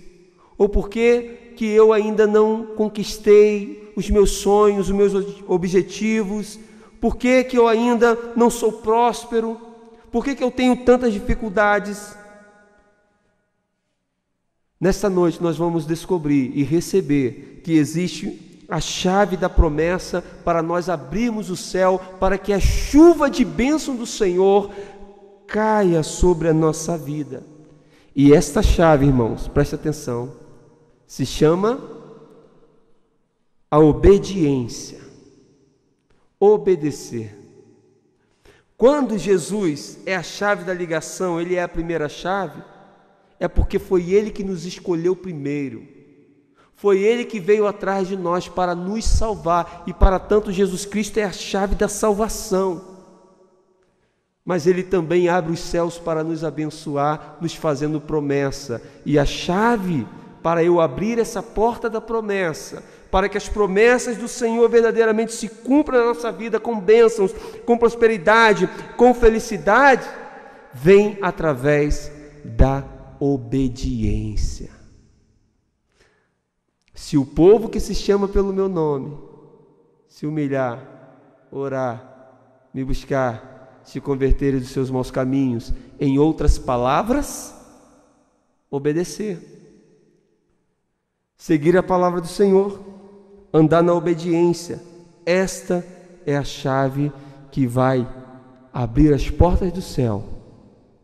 Ou por que eu ainda não conquistei os meus sonhos, os meus objetivos? Por que eu ainda não sou próspero? Por que eu tenho tantas dificuldades? Nesta noite nós vamos descobrir e receber que existe a chave da promessa para nós abrirmos o céu, para que a chuva de bênção do Senhor caia sobre a nossa vida. E esta chave, irmãos, preste atenção, se chama a obediência. Obedecer. Quando Jesus é a chave da ligação, Ele é a primeira chave, é porque foi Ele que nos escolheu primeiro. Foi Ele que veio atrás de nós para nos salvar, e para tanto Jesus Cristo é a chave da salvação. Mas Ele também abre os céus para nos abençoar, nos fazendo promessa. E a chave para eu abrir essa porta da promessa, para que as promessas do Senhor verdadeiramente se cumpram na nossa vida com bênçãos, com prosperidade, com felicidade, vem através da obediência. Se o povo que se chama pelo meu nome se humilhar, orar, me buscar, se converterem dos seus maus caminhos, em outras palavras, obedecer, seguir a palavra do Senhor, andar na obediência, esta é a chave que vai abrir as portas do céu,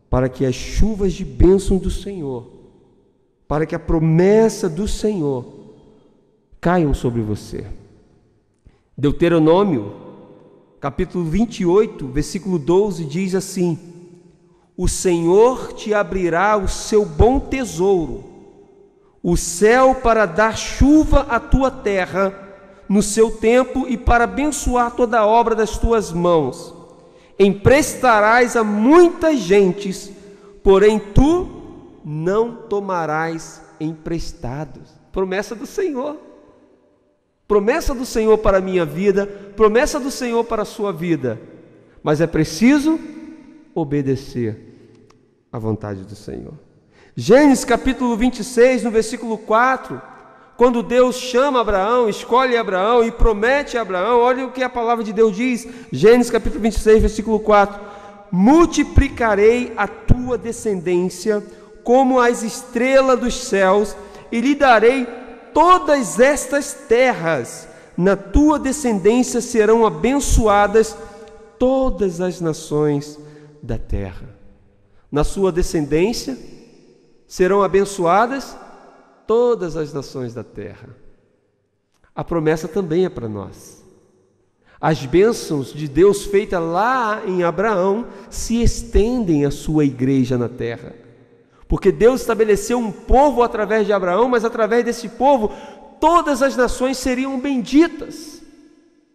para que as chuvas de bênção do Senhor, para que a promessa do Senhor caiam sobre você. Deuteronômio, capítulo 28, versículo 12, diz assim: o Senhor te abrirá o seu bom tesouro, o céu, para dar chuva à tua terra no seu tempo e para abençoar toda a obra das tuas mãos. Emprestarás a muitas gentes, porém tu não tomarás emprestados. Promessa do Senhor. Promessa do Senhor para a minha vida, promessa do Senhor para a sua vida. Mas é preciso obedecer à vontade do Senhor. Gênesis capítulo 26, no versículo 4, quando Deus chama Abraão, escolhe Abraão e promete a Abraão, olha o que a palavra de Deus diz, Gênesis capítulo 26, versículo 4: multiplicarei a tua descendência como as estrelas dos céus, e lhe darei todas estas terras. Na tua descendência serão abençoadas todas as nações da terra. Na sua descendência serão abençoadas todas as nações da terra. A promessa também é para nós. As bênçãos de Deus feitas lá em Abraão se estendem à sua igreja na terra. Porque Deus estabeleceu um povo através de Abraão, mas através desse povo todas as nações seriam benditas.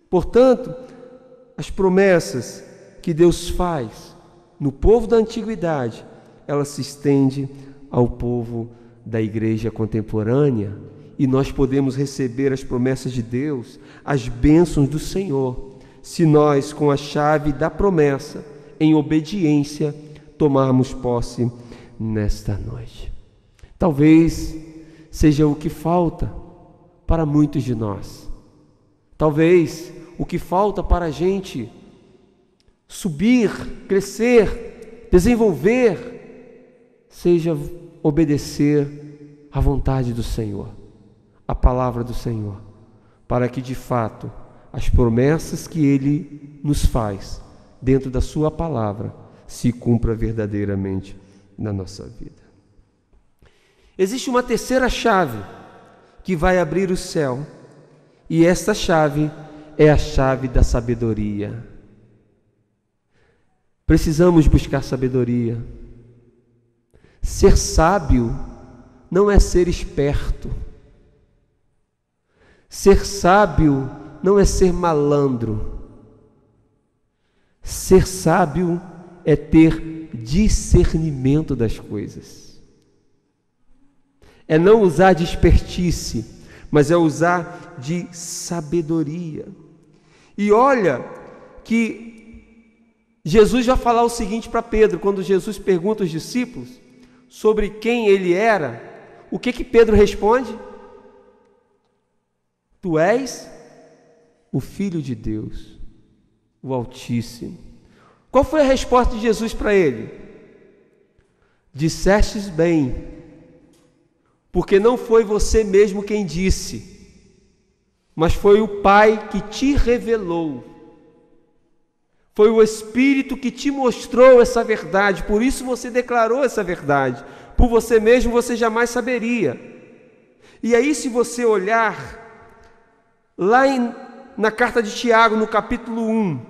Portanto, as promessas que Deus faz no povo da antiguidade, ela se estende ao povo da igreja contemporânea, e nós podemos receber as promessas de Deus, as bênçãos do Senhor, se nós, com a chave da promessa, em obediência, tomarmos posse nesta noite. Talvez seja o que falta para muitos de nós. Talvez o que falta para a gente subir, crescer, desenvolver, seja obedecer à vontade do Senhor, à palavra do Senhor, para que de fato as promessas que Ele nos faz dentro da sua palavra se cumpra verdadeiramente na nossa vida. Existe uma terceira chave que vai abrir o céu, e esta chave é a chave da sabedoria. Precisamos buscar sabedoria. Ser sábio não é ser esperto. Ser sábio não é ser malandro. Ser sábio é ter discernimento das coisas. É não usar de espertice, mas é usar de sabedoria. E olha que Jesus vai falar o seguinte para Pedro, quando Jesus pergunta aos discípulos sobre quem ele era, o que Pedro responde? Tu és o Filho de Deus, o Altíssimo. Qual foi a resposta de Jesus para ele? Dissestes bem, porque não foi você mesmo quem disse, mas foi o Pai que te revelou. Foi o Espírito que te mostrou essa verdade, por isso você declarou essa verdade. Por você mesmo você jamais saberia. E aí, se você olhar lá na carta de Tiago, no capítulo 1,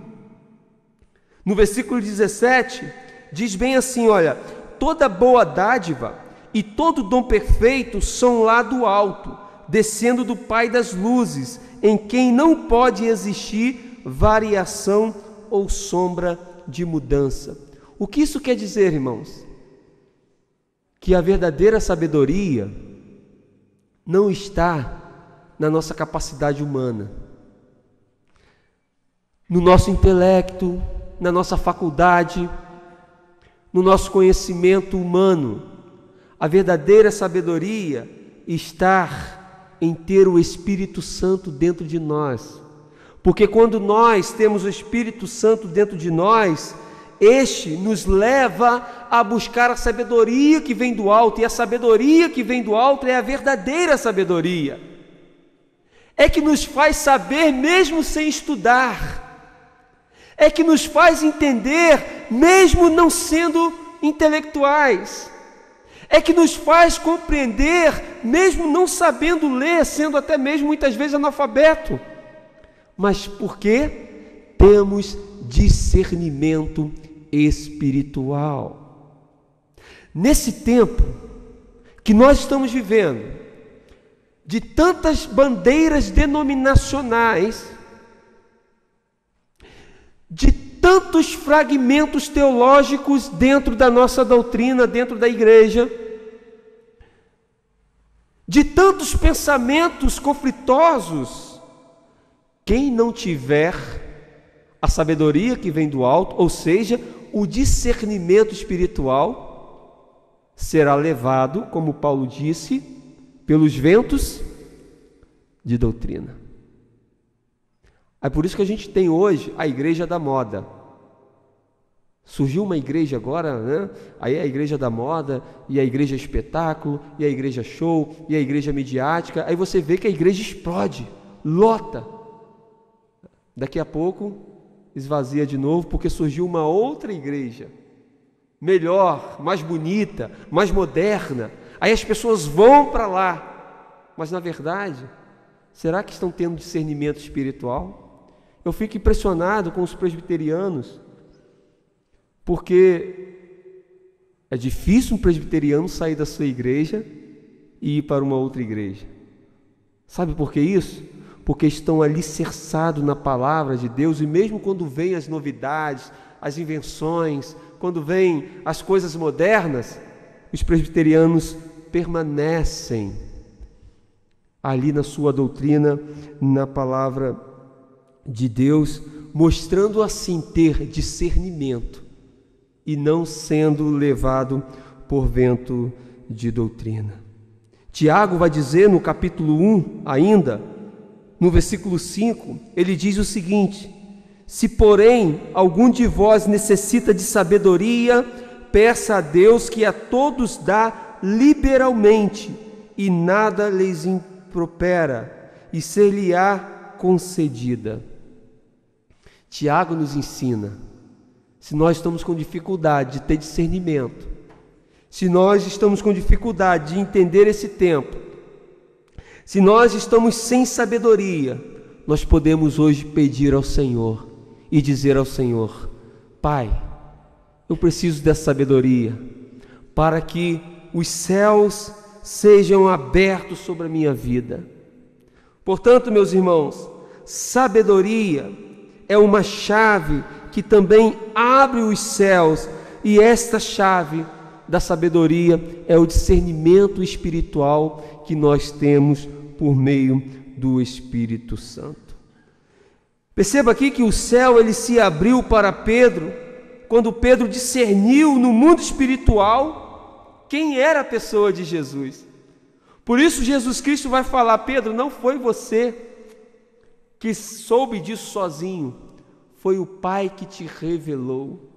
no versículo 17, diz bem assim, olha: toda boa dádiva e todo dom perfeito são lá do alto, descendo do Pai das luzes, em quem não pode existir variação ou sombra de mudança. O que isso quer dizer, irmãos? Que a verdadeira sabedoria não está na nossa capacidade humana, no nosso intelecto, na nossa faculdade, no nosso conhecimento humano. A verdadeira sabedoria está em ter o Espírito Santo dentro de nós. Porque quando nós temos o Espírito Santo dentro de nós, este nos leva a buscar a sabedoria que vem do alto, e a sabedoria que vem do alto é a verdadeira sabedoria. É que nos faz saber mesmo sem estudar, é que nos faz entender mesmo não sendo intelectuais, é que nos faz compreender mesmo não sabendo ler, sendo até mesmo muitas vezes analfabeto. Mas por quê? Temos discernimento espiritual. Nesse tempo que nós estamos vivendo, de tantas bandeiras denominacionais, de tantos fragmentos teológicos dentro da nossa doutrina, dentro da igreja, de tantos pensamentos conflitosos, quem não tiver a sabedoria que vem do alto, ou seja, o discernimento espiritual, será levado, como Paulo disse, pelos ventos de doutrina. É por isso que a gente tem hoje a igreja da moda. Surgiu uma igreja agora, né? Aí a igreja da moda, e a igreja espetáculo, e a igreja show, e a igreja midiática. Aí você vê que a igreja explode, lota. Daqui a pouco esvazia de novo, porque surgiu uma outra igreja, melhor, mais bonita, mais moderna. Aí as pessoas vão para lá, mas na verdade, será que estão tendo discernimento espiritual? Eu fico impressionado com os presbiterianos, porque é difícil um presbiteriano sair da sua igreja e ir para uma outra igreja. Sabe por que isso? Porque estão alicerçados na palavra de Deus, e mesmo quando vêm as novidades, as invenções, quando vêm as coisas modernas, os presbiterianos permanecem ali na sua doutrina, na palavra de Deus, mostrando assim ter discernimento e não sendo levado por vento de doutrina. Tiago vai dizer no capítulo 1 ainda, no versículo 5, ele diz o seguinte: se porém algum de vós necessita de sabedoria, peça a Deus, que a todos dá liberalmente, e nada lhes impropera, e ser-lhe-á concedida. Tiago nos ensina, se nós estamos com dificuldade de ter discernimento, se nós estamos com dificuldade de entender esse tempo, se nós estamos sem sabedoria, nós podemos hoje pedir ao Senhor e dizer ao Senhor: Pai, eu preciso dessa sabedoria para que os céus sejam abertos sobre a minha vida. Portanto, meus irmãos, sabedoria é uma chave que também abre os céus, e esta chave da sabedoria é o discernimento espiritual que nós temos por meio do Espírito Santo. Perceba aqui que o céu ele se abriu para Pedro quando Pedro discerniu no mundo espiritual quem era a pessoa de Jesus. Por isso Jesus Cristo vai falar: Pedro, não foi você que soube disso sozinho, foi o Pai que te revelou.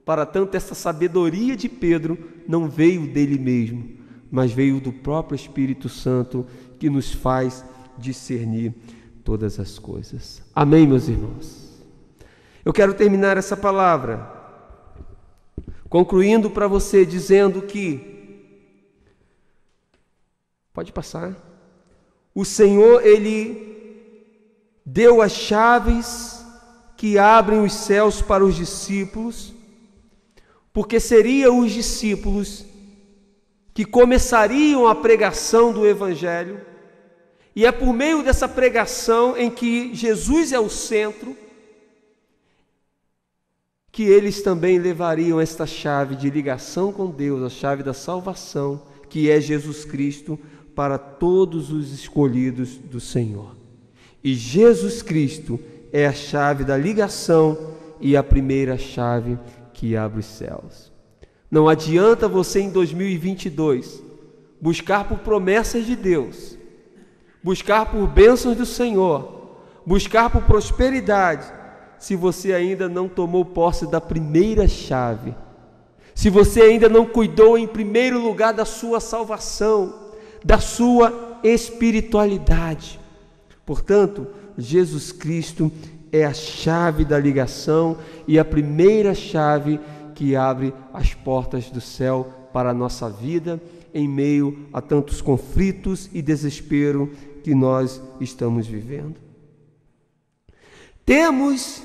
Para tanto, essa sabedoria de Pedro não veio dele mesmo, mas veio do próprio Espírito Santo, que nos faz discernir todas as coisas. Amém, meus irmãos? Eu quero terminar essa palavra concluindo para você dizendo que, pode passar, o Senhor, Ele deu as chaves que abrem os céus para os discípulos, porque seriam os discípulos que começariam a pregação do Evangelho, e é por meio dessa pregação em que Jesus é o centro, que eles também levariam esta chave de ligação com Deus, a chave da salvação, que é Jesus Cristo, para todos os escolhidos do Senhor. E Jesus Cristo é a chave da ligação e a primeira chave que abre os céus. Não adianta você em 2022 buscar por promessas de Deus, buscar por bênçãos do Senhor, buscar por prosperidade, se você ainda não tomou posse da primeira chave, se você ainda não cuidou em primeiro lugar da sua salvação, da sua espiritualidade. Portanto, Jesus Cristo é a chave da ligação e a primeira chave que abre as portas do céu para a nossa vida, em meio a tantos conflitos e desespero que nós estamos vivendo. Temos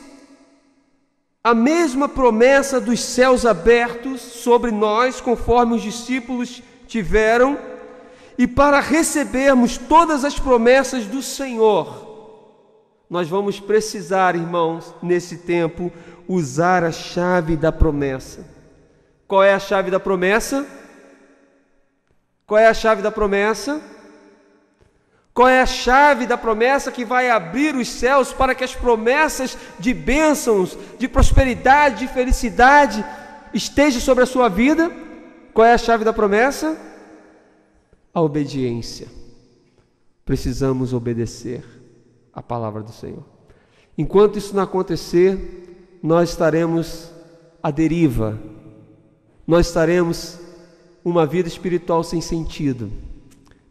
a mesma promessa dos céus abertos sobre nós, conforme os discípulos tiveram, e para recebermos todas as promessas do Senhor, nós vamos precisar, irmãos, nesse tempo, usar a chave da promessa. Qual é a chave da promessa? Qual é a chave da promessa? Qual é a chave da promessa que vai abrir os céus para que as promessas de bênçãos, de prosperidade, de felicidade estejam sobre a sua vida? Qual é a chave da promessa? A obediência. precisamos obedecer a palavra do Senhor. Enquanto isso não acontecer, nós estaremos à deriva, nós estaremos uma vida espiritual sem sentido.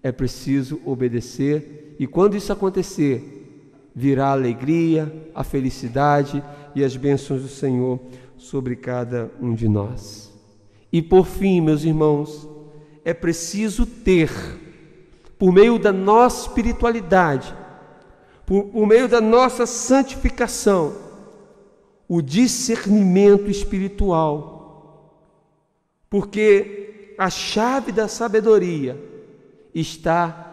É preciso obedecer, e quando isso acontecer, virá a alegria, a felicidade e as bênçãos do Senhor sobre cada um de nós. E por fim, meus irmãos, é preciso ter, por meio da nossa espiritualidade, por meio da nossa santificação, o discernimento espiritual, porque a chave da sabedoria está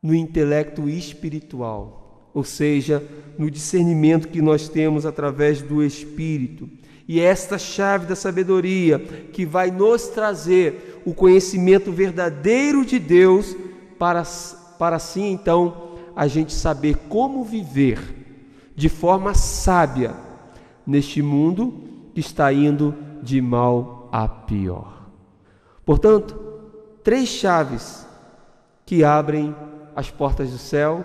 no intelecto espiritual, ou seja, no discernimento que nós temos através do Espírito. E é esta chave da sabedoria que vai nos trazer o conhecimento verdadeiro de Deus para assim então a gente saber como viver de forma sábia neste mundo que está indo de mal a pior. Portanto, 3 chaves que abrem as portas do céu,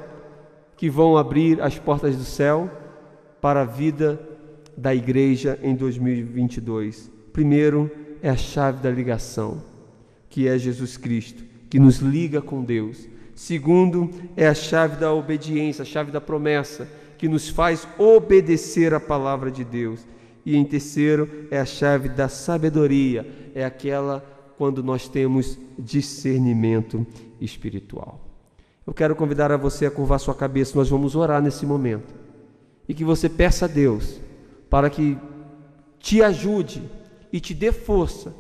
que vão abrir as portas do céu para a vida da igreja em 2022. Primeiro é a chave da ligação, que é Jesus Cristo, que nos liga com Deus. Segundo é a chave da obediência, a chave da promessa, que nos faz obedecer a palavra de Deus. E em terceiro é a chave da sabedoria, é aquela quando nós temos discernimento espiritual. Eu quero convidar a você a curvar sua cabeça, nós vamos orar nesse momento. E que você peça a Deus para que te ajude e te dê força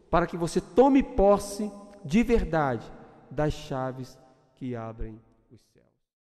para que você tome posse de verdade das chaves que abrem